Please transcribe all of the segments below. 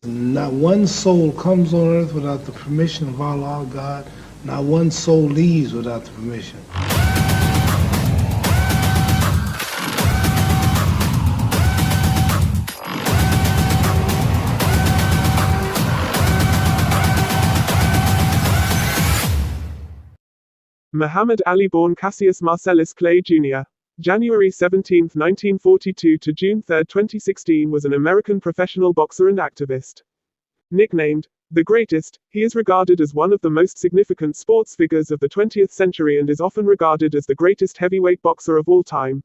Not one soul comes on earth without the permission of Allah God. Not one soul leaves without the permission. Muhammad Ali, born Cassius Marcellus Clay Jr. January 17, 1942 to June 3, 2016, was an American professional boxer and activist. Nicknamed the Greatest, he is regarded as one of the most significant sports figures of the 20th century and is often regarded as the greatest heavyweight boxer of all time.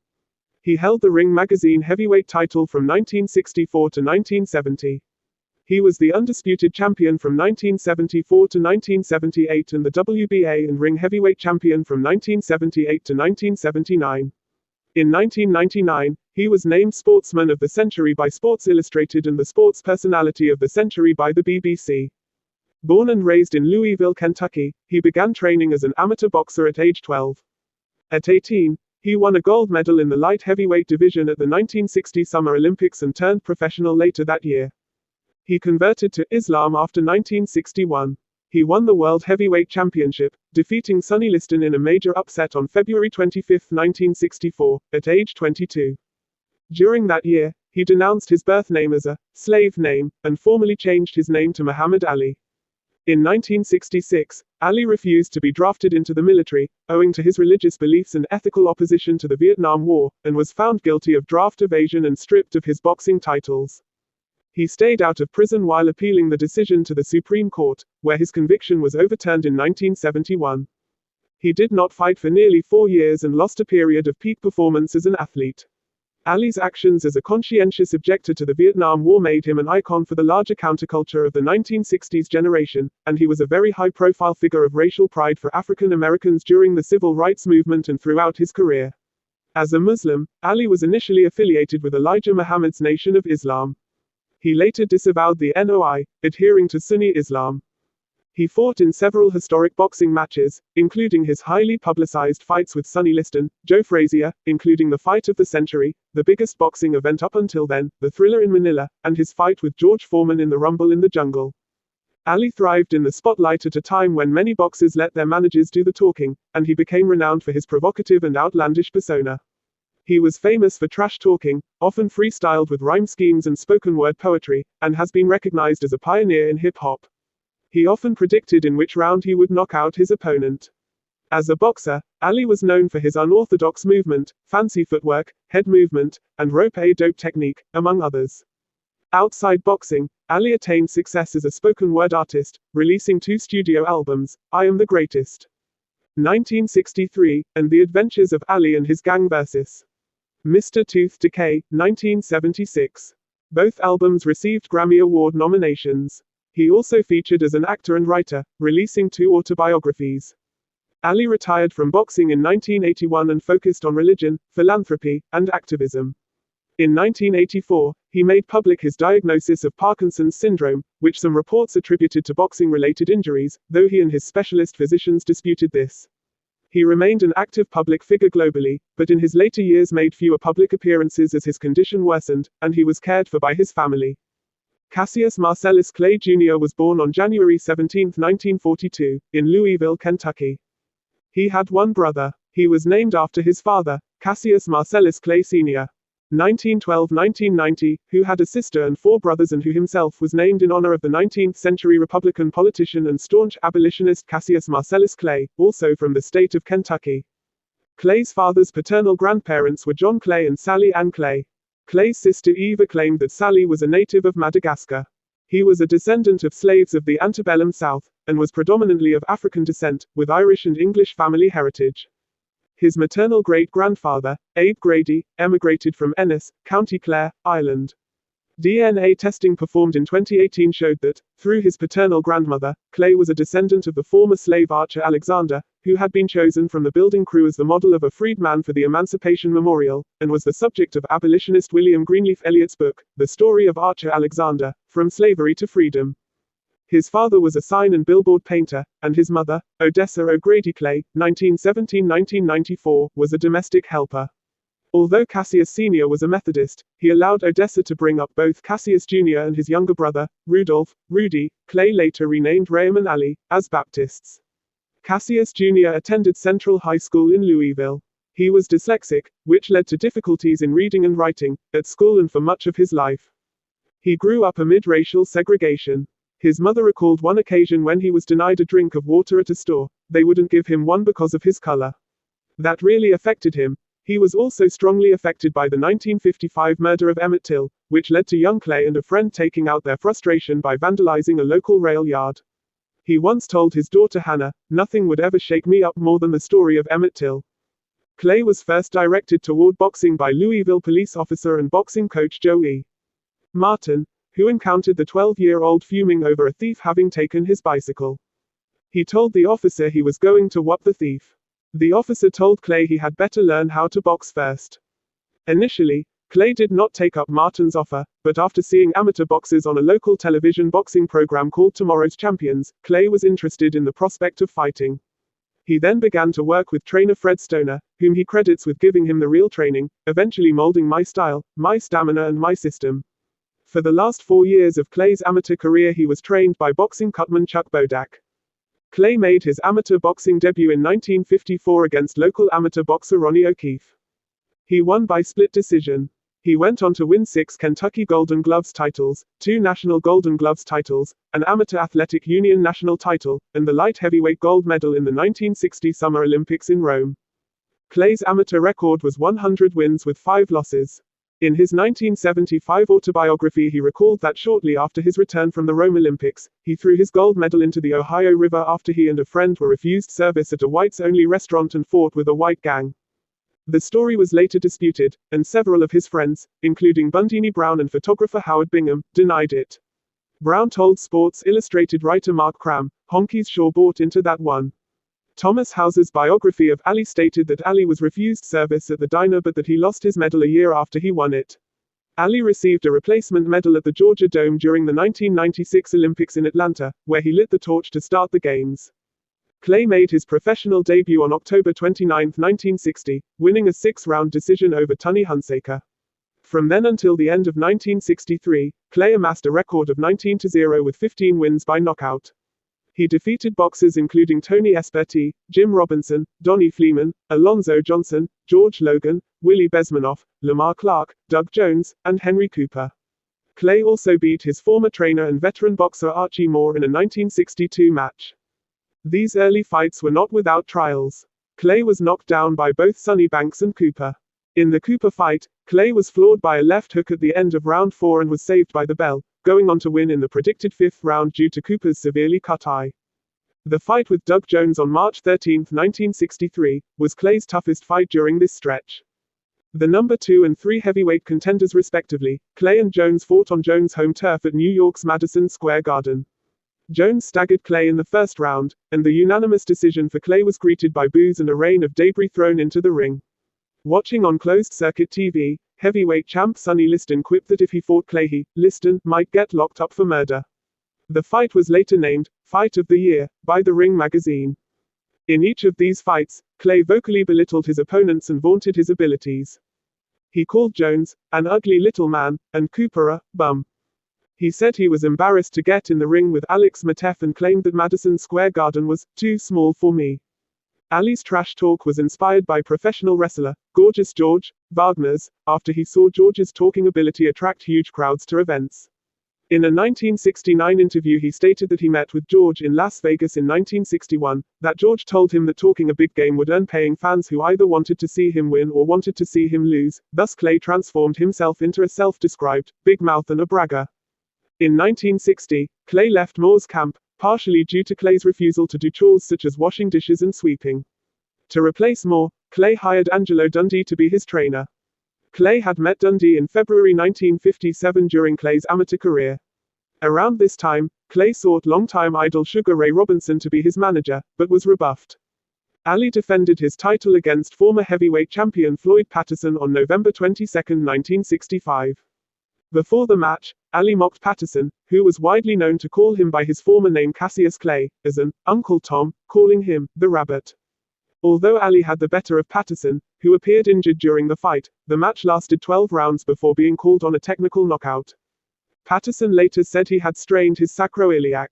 He held the Ring magazine heavyweight title from 1964 to 1970. He was the undisputed champion from 1974 to 1978 and the WBA and Ring heavyweight champion from 1978 to 1979. In 1999, he was named Sportsman of the Century by Sports Illustrated and the Sports Personality of the Century by the BBC. Born and raised in Louisville, Kentucky, he began training as an amateur boxer at age 12. At 18, he won a gold medal in the light heavyweight division at the 1960 Summer Olympics and turned professional later that year. He converted to Islam after 1961. He won the World Heavyweight Championship, defeating Sonny Liston in a major upset on February 25, 1964, at age 22. During that year, he denounced his birth name as a slave name, and formally changed his name to Muhammad Ali. In 1966, Ali refused to be drafted into the military, owing to his religious beliefs and ethical opposition to the Vietnam War, and was found guilty of draft evasion and stripped of his boxing titles. He stayed out of prison while appealing the decision to the Supreme Court, where his conviction was overturned in 1971. He did not fight for nearly 4 years and lost a period of peak performance as an athlete. Ali's actions as a conscientious objector to the Vietnam War made him an icon for the larger counterculture of the 1960s generation, and he was a very high-profile figure of racial pride for African Americans during the civil rights movement and throughout his career. As a Muslim, Ali was initially affiliated with Elijah Muhammad's Nation of Islam. He later disavowed the NOI, adhering to Sunni Islam. He fought in several historic boxing matches, including his highly publicized fights with Sonny Liston, Joe Frazier, including the Fight of the Century, the biggest boxing event up until then, the Thriller in Manila, and his fight with George Foreman in the Rumble in the Jungle. Ali thrived in the spotlight at a time when many boxers let their managers do the talking, and he became renowned for his provocative and outlandish persona. He was famous for trash talking, often freestyled with rhyme schemes and spoken word poetry, and has been recognized as a pioneer in hip hop. He often predicted in which round he would knock out his opponent. As a boxer, Ali was known for his unorthodox movement, fancy footwork, head movement, and rope-a-dope technique, among others. Outside boxing, Ali attained success as a spoken word artist, releasing 2 studio albums, I Am the Greatest, 1963, and The Adventures of Ali and His Gang vs. Mr. Tooth Decay, 1976. Both albums received Grammy Award nominations. He also featured as an actor and writer, releasing 2 autobiographies. Ali retired from boxing in 1981 and focused on religion, philanthropy, and activism. In 1984, he made public his diagnosis of Parkinson's syndrome, which some reports attributed to boxing-related injuries, though he and his specialist physicians disputed this. He remained an active public figure globally, but in his later years made fewer public appearances as his condition worsened, and he was cared for by his family. Cassius Marcellus Clay Jr. was born on January 17, 1942, in Louisville, Kentucky. He had one brother. He was named after his father, Cassius Marcellus Clay Sr. 1912-1990, who had a sister and 4 brothers and who himself was named in honor of the 19th-century Republican politician and staunch abolitionist Cassius Marcellus Clay, also from the state of Kentucky. Clay's father's paternal grandparents were John Clay and Sally Ann Clay. Clay's sister Eva claimed that Sally was a native of Madagascar. He was a descendant of slaves of the antebellum South, and was predominantly of African descent, with Irish and English family heritage. His maternal great-grandfather, Abe Grady, emigrated from Ennis, County Clare, Ireland. DNA testing performed in 2018 showed that, through his paternal grandmother, Clay was a descendant of the former slave Archer Alexander, who had been chosen from the building crew as the model of a freedman for the Emancipation Memorial, and was the subject of abolitionist William Greenleaf Elliott's book, The Story of Archer Alexander, From Slavery to Freedom. His father was a sign and billboard painter, and his mother, Odessa O'Grady Clay, 1917-1994, was a domestic helper. Although Cassius Sr. was a Methodist, he allowed Odessa to bring up both Cassius Jr. and his younger brother, Rudolph, Rudy, Clay later renamed Raham and Ali, as Baptists. Cassius Jr. attended Central High School in Louisville. He was dyslexic, which led to difficulties in reading and writing, at school and for much of his life. He grew up amid racial segregation. His mother recalled one occasion when he was denied a drink of water at a store. They wouldn't give him one because of his color. That really affected him. He was also strongly affected by the 1955 murder of Emmett Till, which led to young Clay and a friend taking out their frustration by vandalizing a local rail yard. He once told his daughter Hannah, "Nothing would ever shake me up more than the story of Emmett Till." Clay was first directed toward boxing by Louisville police officer and boxing coach Joe E. Martin, who encountered the 12-year-old fuming over a thief having taken his bicycle. He told the officer he was going to whop the thief. The officer told Clay he had better learn how to box first. Initially, Clay did not take up Martin's offer, but after seeing amateur boxers on a local television boxing program called Tomorrow's Champions, Clay was interested in the prospect of fighting. He then began to work with trainer Fred Stoner, whom he credits with giving him the real training, eventually molding my style, my stamina and my system. For the last 4 years of Clay's amateur career he was trained by boxing cutman Chuck Bodak. Clay made his amateur boxing debut in 1954 against local amateur boxer Ronnie O'Keefe. He won by split decision. He went on to win 6 Kentucky Golden Gloves titles, 2 National Golden Gloves titles, an Amateur Athletic Union national title, and the light heavyweight gold medal in the 1960 Summer Olympics in Rome. Clay's amateur record was 100 wins with 5 losses. In his 1975 autobiography he recalled that shortly after his return from the Rome Olympics, he threw his gold medal into the Ohio River after he and a friend were refused service at a whites-only restaurant and fought with a white gang. The story was later disputed, and several of his friends, including Bundini Brown and photographer Howard Bingham, denied it. Brown told Sports Illustrated writer Mark Cram, "Honkies sure bought into that one." Thomas Hauser's biography of Ali stated that Ali was refused service at the diner but that he lost his medal a year after he won it. Ali received a replacement medal at the Georgia Dome during the 1996 Olympics in Atlanta, where he lit the torch to start the games. Clay made his professional debut on October 29, 1960, winning a 6-round decision over Tony Hunsaker. From then until the end of 1963, Clay amassed a record of 19-0 with 15 wins by knockout. He defeated boxers including Tony Esperti, Jim Robinson, Donnie Fleeman, Alonzo Johnson, George Logan, Willie Besmanoff, Lamar Clark, Doug Jones, and Henry Cooper. Clay also beat his former trainer and veteran boxer Archie Moore in a 1962 match. These early fights were not without trials. Clay was knocked down by both Sonny Banks and Cooper. In the Cooper fight, Clay was floored by a left hook at the end of round 4 and was saved by the bell, going on to win in the predicted 5th round due to Cooper's severely cut eye. The fight with Doug Jones on March 13, 1963, was Clay's toughest fight during this stretch. The number 2 and 3 heavyweight contenders respectively, Clay and Jones fought on Jones' home turf at New York's Madison Square Garden. Jones staggered Clay in the first round, and the unanimous decision for Clay was greeted by boos and a rain of debris thrown into the ring. Watching on closed-circuit TV, heavyweight champ Sonny Liston quipped that if he fought Clay Liston, might get locked up for murder. The fight was later named Fight of the Year by The Ring magazine. In each of these fights, Clay vocally belittled his opponents and vaunted his abilities. He called Jones an ugly little man, and Cooper a bum. He said he was embarrassed to get in the ring with Alex Mateff and claimed that Madison Square Garden was too small for me. Ali's trash talk was inspired by professional wrestler Gorgeous George Wagner's, after he saw George's talking ability attract huge crowds to events. In a 1969 interview he stated that he met with George in Las Vegas in 1961, that George told him that talking a big game would earn paying fans who either wanted to see him win or wanted to see him lose, thus Clay transformed himself into a self-described big mouth and a bragger. In 1960, Clay left Moore's camp, partially due to Clay's refusal to do chores such as washing dishes and sweeping. To replace Moore, Clay hired Angelo Dundee to be his trainer. Clay had met Dundee in February 1957 during Clay's amateur career. Around this time, Clay sought longtime idol Sugar Ray Robinson to be his manager, but was rebuffed. Ali defended his title against former heavyweight champion Floyd Patterson on November 22, 1965. Before the match, Ali mocked Patterson, who was widely known to call him by his former name Cassius Clay, as an Uncle Tom, calling him the Rabbit. Although Ali had the better of Patterson, who appeared injured during the fight, the match lasted 12 rounds before being called on a technical knockout. Patterson later said he had strained his sacroiliac.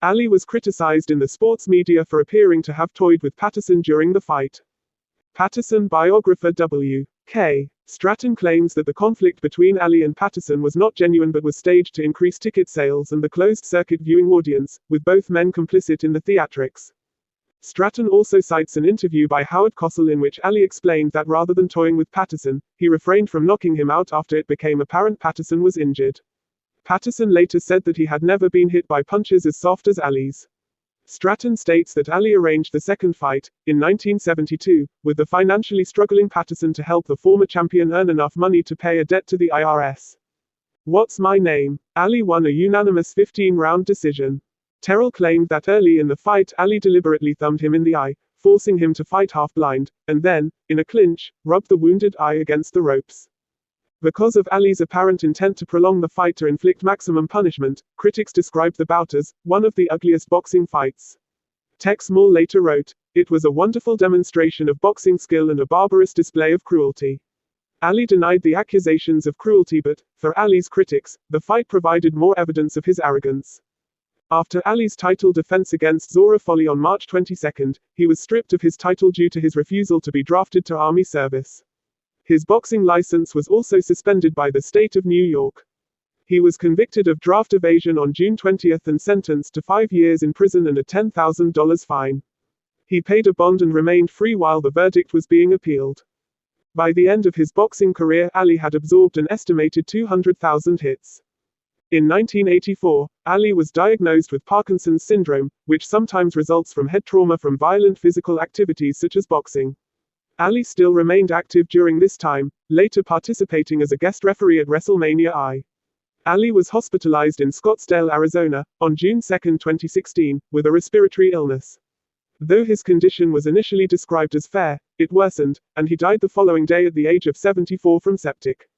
Ali was criticized in the sports media for appearing to have toyed with Patterson during the fight. Patterson biographer W.K. Stratton claims that the conflict between Ali and Patterson was not genuine but was staged to increase ticket sales and the closed-circuit viewing audience, with both men complicit in the theatrics. Stratton also cites an interview by Howard Cosell in which Ali explained that rather than toying with Patterson, he refrained from knocking him out after it became apparent Patterson was injured. Patterson later said that he had never been hit by punches as soft as Ali's. Stratton states that Ali arranged the second fight, in 1972, with the financially struggling Patterson to help the former champion earn enough money to pay a debt to the IRS. What's my name? Ali won a unanimous 15-round decision. Terrell claimed that early in the fight Ali deliberately thumbed him in the eye, forcing him to fight half-blind, and then, in a clinch, rubbed the wounded eye against the ropes. Because of Ali's apparent intent to prolong the fight to inflict maximum punishment, critics described the bout as one of the ugliest boxing fights. Tex Moore later wrote, "It was a wonderful demonstration of boxing skill and a barbarous display of cruelty." Ali denied the accusations of cruelty but, for Ali's critics, the fight provided more evidence of his arrogance. After Ali's title defense against Zora Folley on March 22, he was stripped of his title due to his refusal to be drafted to Army service. His boxing license was also suspended by the state of New York. He was convicted of draft evasion on June 20 and sentenced to 5 years in prison and a $10,000 fine. He paid a bond and remained free while the verdict was being appealed. By the end of his boxing career, Ali had absorbed an estimated 200,000 hits. In 1984, Ali was diagnosed with Parkinson's syndrome, which sometimes results from head trauma from violent physical activities such as boxing. Ali still remained active during this time, later participating as a guest referee at WrestleMania I. Ali was hospitalized in Scottsdale, Arizona, on June 2, 2016, with a respiratory illness. Though his condition was initially described as fair, it worsened, and he died the following day at the age of 74 from septic.